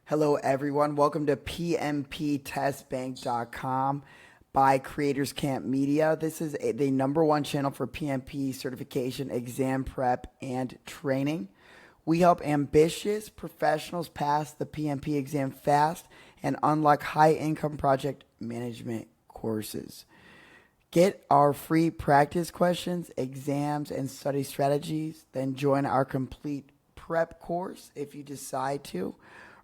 Hello, everyone. Welcome to PMPtestbank.com by Creators Camp Media. This is the #1 channel for PMP certification, exam prep, and training. We help ambitious professionals pass the PMP exam fast and unlock high-income project management courses. Get our free practice questions, exams, and study strategies. Then join our complete prep course if you decide to.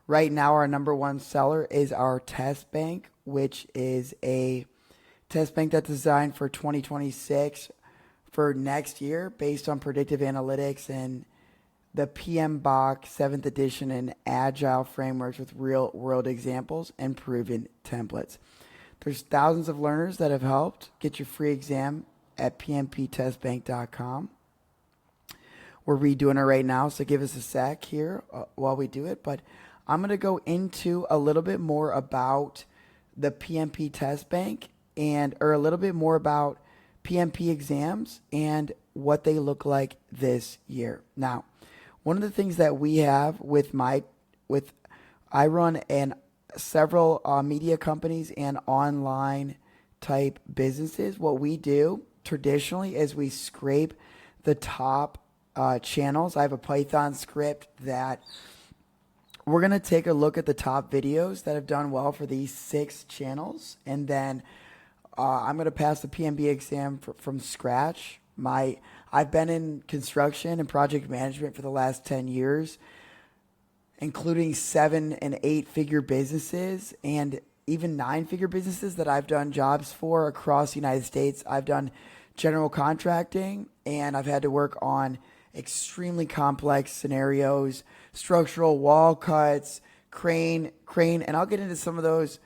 Right now, our #1 seller is our test bank, which is a test bank that's designed for 2026 for next year based on predictive analytics and the PMBOK 7th edition and Agile frameworks with real world examples and proven templates. There's thousands of learners that have helped. Get your free exam at PMPtestbank.com. We're redoing it right now, so give us a sec here while we do it. But I'm going to go into a little bit more about the PMP test bank or a little bit more about PMP exams and what they look like this year. Now, one of the things that we have I run several media companies and online type businesses. What we do traditionally is we scrape the top channels. I have a Python script that we're going to take a look at the top videos that have done well for these 6 channels. And then I'm going to pass the PMB exam from scratch. I've been in construction and project management for the last 10 years, including 7- and 8-figure businesses and even 9-figure businesses that I've done jobs for across the United States. I've done general contracting, and I've had to work on extremely complex scenarios, structural wall cuts, crane, and I'll get into some of those,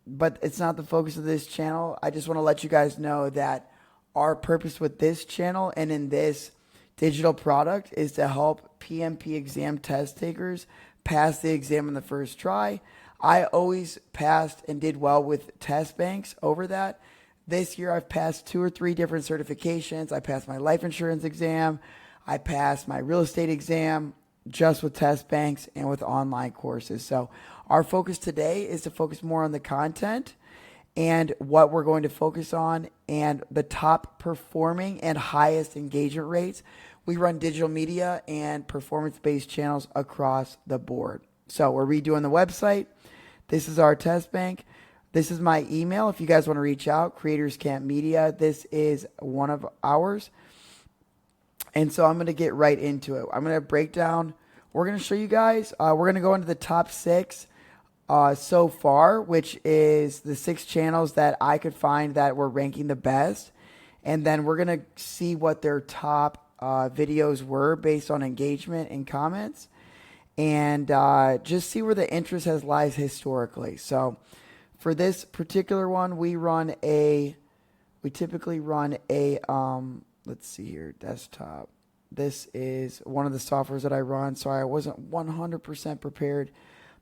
but it's not the focus of this channel. I just want to let you guys know that our purpose with this channel and in this digital product is to help PMP exam test takers pass the exam in the first try. I always passed and did well with test banks over that. This year I've passed 2 or 3 different certifications. I passed my life insurance exam. I passed my real estate exam just with test banks and with online courses. So our focus today is to focus more on the content and what we're going to focus on and the top performing and highest engagement rates. We run digital media and performance-based channels across the board. So we're redoing the website. This is our test bank. This is my email if you guys want to reach out, Creators Camp Media. This is one of ours. And so I'm going to get right into it. I'm going to break down. We're going to show you guys. We're going to go into the top 6 so far, which is the 6 channels that I could find that were ranking the best. And then we're going to see what their top videos were based on engagement and comments. And just see where the interest lies historically. So for this particular one, we typically run a let's see here, desktop. This is one of the softwares that I run. Sorry, I wasn't 100% prepared,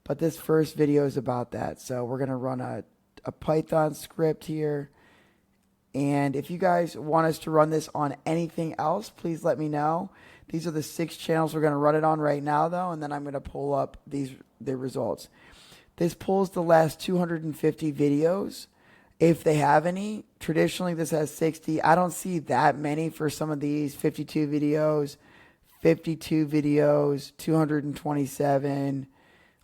but this first video is about that. So we're going to run a Python script here. And if you guys want us to run this on anything else, please let me know. These are the 6 channels we're going to run it on right now, though, and then I'm going to pull up the results. This pulls the last 250 videos. If they have any. Traditionally this has 60. I don't see that many for some of these. 52 videos, 227.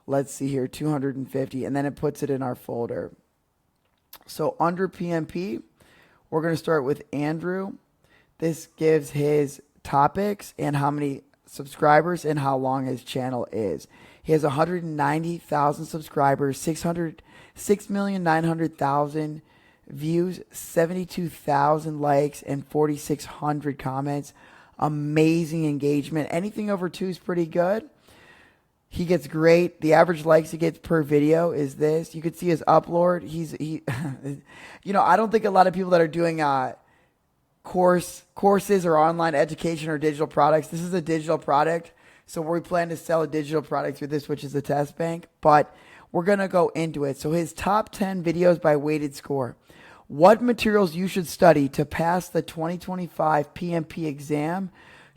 Let's see here, 250. And then it puts it in our folder. So under PMP, we're going to start with Andrew. This gives his topics and how many subscribers and how long his channel is. He has 190,000 subscribers, 6,900,000 views, 72,000 likes, and 4,600 comments. Amazing engagement. Anything over 2 is pretty good. He gets great. The average likes he gets per video is this. You can see his upload. I don't think a lot of people that are doing courses or online education or digital products. This is a digital product. So we plan to sell a digital product through this, which is a test bank, but we're going to go into it. So his top 10 videos by weighted score. What materials you should study to pass the 2025 PMP exam,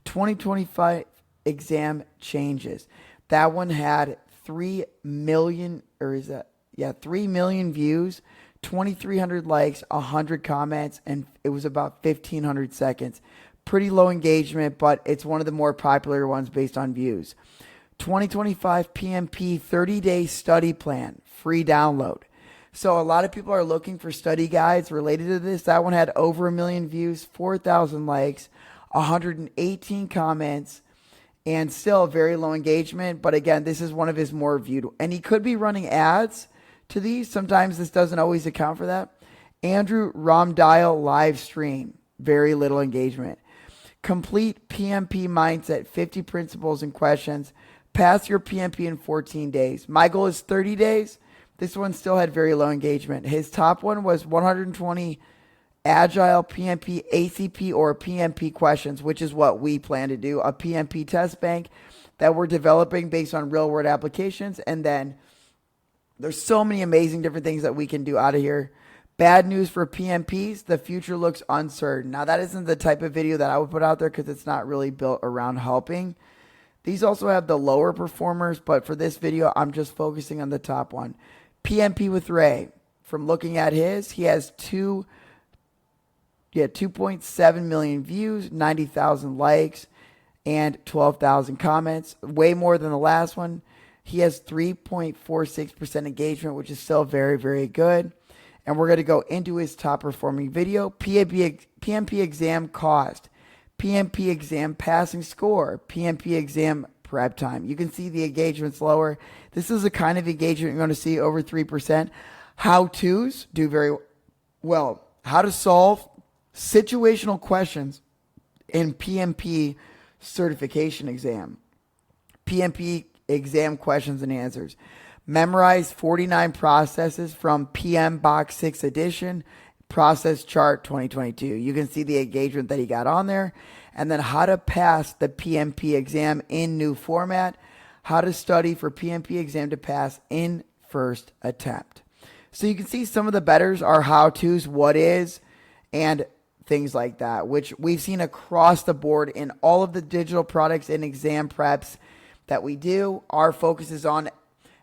2025 exam changes. That one had 3 million, or is that, yeah, 3 million views, 2,300 likes, 100 comments, and it was about 1,500 seconds. Pretty low engagement, but it's one of the more popular ones based on views. 2025 PMP 30-day study plan, free download. So a lot of people are looking for study guides related to this. That one had over 1 million views, 4,000 likes, 118 comments, and still very low engagement. But again, this is one of his more viewed. And he could be running ads to these. Sometimes this doesn't always account for that. Andrew Ramdayal live stream, very little engagement. Complete PMP mindset, 50 principles and questions. Pass your PMP in 14 days. My goal is 30 days. This one still had very low engagement. His top one was 120 Agile PMP, ACP, or PMP questions, which is what we plan to do. A PMP test bank that we're developing based on real world applications. And then there's so many amazing different things that we can do out of here. Bad news for PMPs, the future looks uncertain. Now, that isn't the type of video that I would put out there because it's not really built around helping. These also have the lower performers, but for this video, I'm just focusing on the top one. PMPwithRay, from looking at his, he has 2.7 million views, 90,000 likes, and 12,000 comments. Way more than the last one. He has 3.46% engagement, which is still very, very good. And we're going to go into his top performing video. PMP exam cost, PMP exam passing score, PMP exam prep time. You can see the engagement's lower. This is the kind of engagement you're going to see over 3%. How-tos do very well. How to solve situational questions in PMP certification exam. PMP exam questions and answers. Memorize 49 processes from PMBOK 6th edition, process chart 2022. You can see the engagement that he got on there. And then how to pass the PMP exam in new format. How to study for PMP exam to pass in first attempt. So you can see some of the betters are how-tos, what is, and things like that, which we've seen across the board in all of the digital products and exam preps that we do. Our focus is on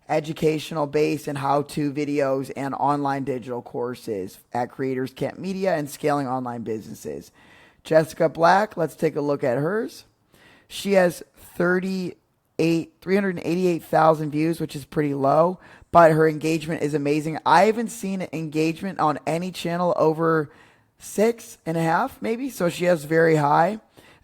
educational based and how-to videos and online digital courses at Creators Camp Media and scaling online businesses. Jessica Black, let's take a look at hers. She has 388,000 views, which is pretty low, but her engagement is amazing. I haven't seen engagement on any channel over 6.5 maybe, so she has very high,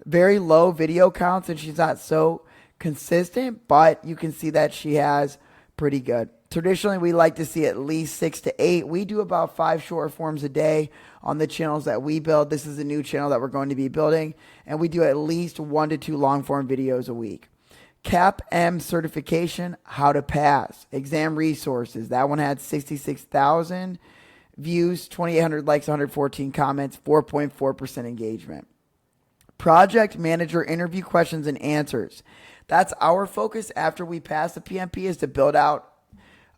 very low video counts, and she's not so consistent, but you can see that she has pretty good. Traditionally, we like to see at least 6 to 8. We do about 5 short forms a day on the channels that we build. This is a new channel that we're going to be building, and we do at least 1 to 2 long form videos a week. CAP-M certification, how to pass. Exam resources, that one had 66,000 views, 2,800 likes, 114 comments, 4.4% engagement. Project manager interview questions and answers. That's our focus after we pass the PMP, is to build out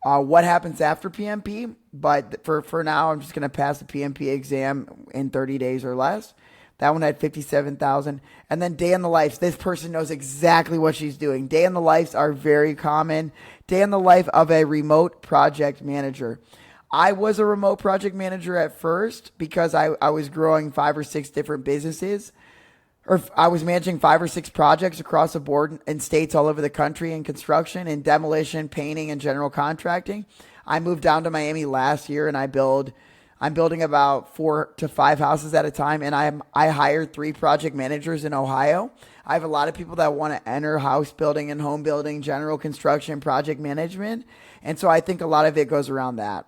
what happens after PMP. But for now, I'm just going to pass the PMP exam in 30 days or less. That one had 57,000. And then day in the life. This person knows exactly what she's doing. Day in the lives are very common. Day in the life of a remote project manager. I was a remote project manager at first because I was growing 5 or 6 different businesses. Or I was managing 5 or 6 projects across the board in states all over the country in construction and demolition, painting, and general contracting. I moved down to Miami last year, and I'm building about 4 to 5 houses at a time, and I hired 3 project managers in Ohio. I have a lot of people that want to enter house building and home building, general construction, project management, and so I think a lot of it goes around that.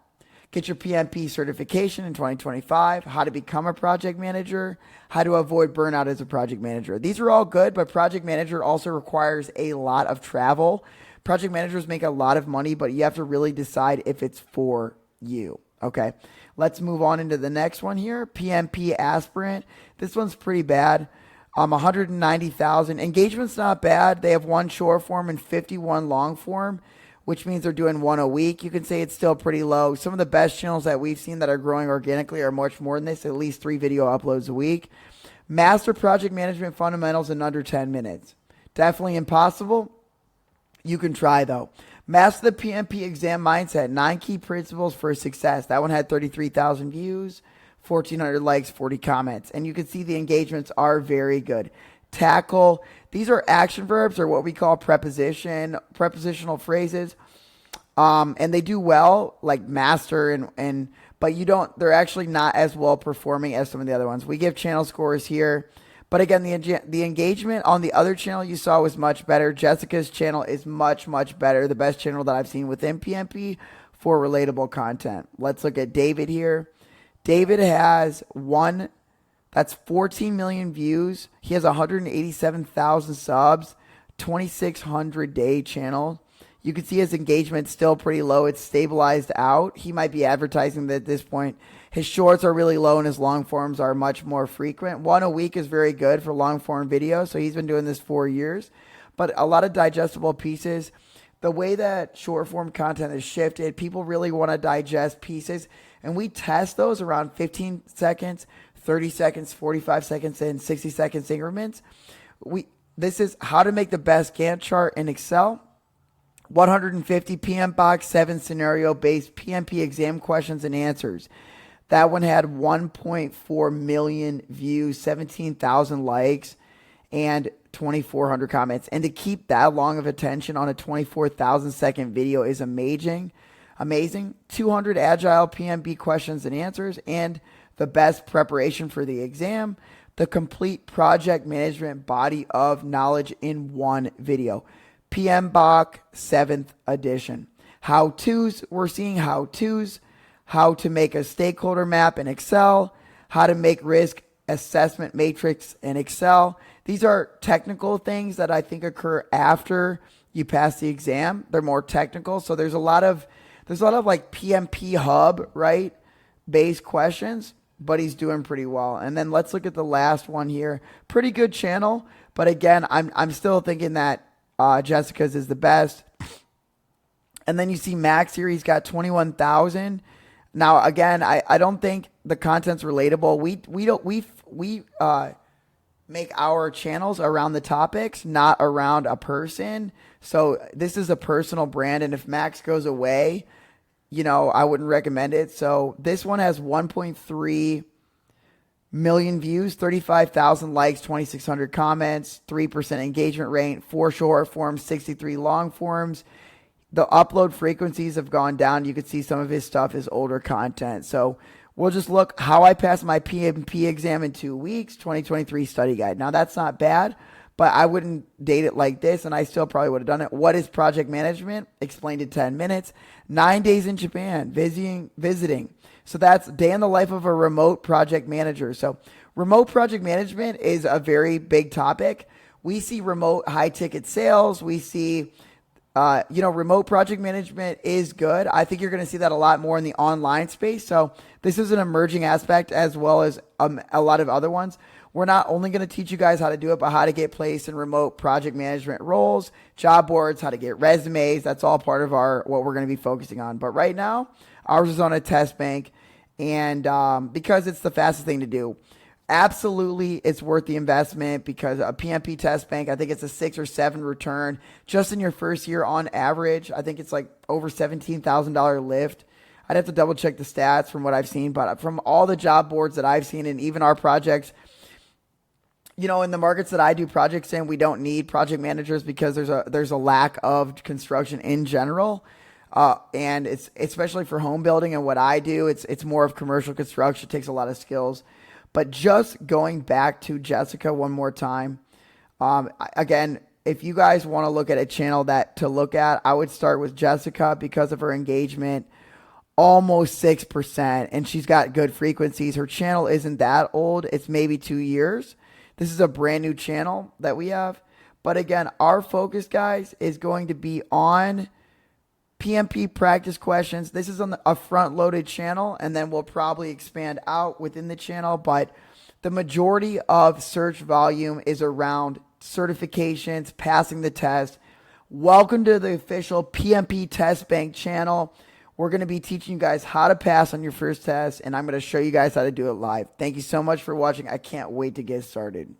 Get your PMP certification in 2025, how to become a project manager, how to avoid burnout as a project manager. These are all good, but project manager also requires a lot of travel. Project managers make a lot of money, but you have to really decide if it's for you. Okay, let's move on into the next one here. PMP Aspirant. This one's pretty bad. 190,000. Engagement's not bad. They have 1 short form and 51 long form, which means they're doing 1 a week. You can say it's still pretty low. Some of the best channels that we've seen that are growing organically are much more than this, at least 3 video uploads a week. Master project management fundamentals in under 10 minutes. Definitely impossible. You can try though. Master the PMP exam mindset, 9 key principles for success. That one had 33,000 views, 1,400 likes, 40 comments. And you can see the engagements are very good. Tackle, these are action verbs, or what we call prepositional phrases. And they do well, like master but they're actually not as well performing as some of the other ones. We give channel scores here. But again, the engagement on the other channel you saw was much better. Jessica's channel is much, much better. The best channel that I've seen within PMP for relatable content. Let's look at David here. David has that's 14 million views. He has 187,000 subs, 2,600 day channel. You can see his engagement still pretty low. It's stabilized out. He might be advertising that at this point. His shorts are really low and his long forms are much more frequent. 1 a week is very good for long form video. So he's been doing this 4 years. But a lot of digestible pieces. The way that short form content has shifted, people really want to digest pieces. And we test those around 15 seconds, 30 seconds, 45 seconds, and 60 seconds increments. This is how to make the best Gantt chart in Excel. 150 PMBOK 7 scenario-based PMP exam questions and answers. That one had 1.4 million views, 17,000 likes, and 2,400 comments. And to keep that long of attention on a 24,000 second video is amazing. 200 agile PMB questions and answers, and the best preparation for the exam, the complete project management body of knowledge in one video. PMBOK 7th edition. How-tos, we're seeing how-tos, how to make a stakeholder map in Excel, how to make risk assessment matrix in Excel. These are technical things that I think occur after you pass the exam. They're more technical. So there's a lot of like PMP hub, right? Based questions, but he's doing pretty well. And then let's look at the last one here. Pretty good channel, but again, I'm still thinking that Jessica's is the best. And then you see Max here. He's got 21,000. Now, again, I don't think the content's relatable. We make our channels around the topics, not around a person. So this is a personal brand. And if Max goes away, I wouldn't recommend it. So this one has 1.3 million views, 35,000 likes, 2,600 comments, 3% engagement rate, 4 short forms, 63 long forms. The upload frequencies have gone down. You can see some of his stuff is older content. So we'll just look how I passed my PMP exam in 2 weeks, 2023 study guide. Now that's not bad, but I wouldn't date it like this, and I still probably would have done it. What is project management? Explained in 10 minutes. 9 days in Japan, visiting. So that's day in the life of a remote project manager. So remote project management is a very big topic. We see remote high ticket sales. We see, remote project management is good. I think you're going to see that a lot more in the online space. So this is an emerging aspect as well as a lot of other ones. We're not only going to teach you guys how to do it, but how to get placed in remote project management roles, job boards, how to get resumes. That's all part of what we're going to be focusing on. But right now, ours is on a test bank, and because it's the fastest thing to do. Absolutely, it's worth the investment because a PMP test bank, I think it's a 6 or 7 return just in your first year on average. I think it's like over $17,000 lift. I'd have to double check the stats from what I've seen, but from all the job boards that I've seen and even our projects, in the markets that I do projects in, we don't need project managers because there's a lack of construction in general. And it's especially for home building and what I do, it's more of commercial construction. It takes a lot of skills. But just going back to Jessica one more time, again, if you guys want to look at a channel to look at, I would start with Jessica because of her engagement, almost 6%, and she's got good frequencies. Her channel isn't that old. It's maybe 2 years. This is a brand new channel that we have. But again, our focus, guys, is going to be on PMP practice questions. This is on a front-loaded channel, and then we'll probably expand out within the channel. But the majority of search volume is around certifications, passing the test. Welcome to the official PMP Test Bank channel. We're going to be teaching you guys how to pass on your first test, and I'm going to show you guys how to do it live. Thank you so much for watching. I can't wait to get started.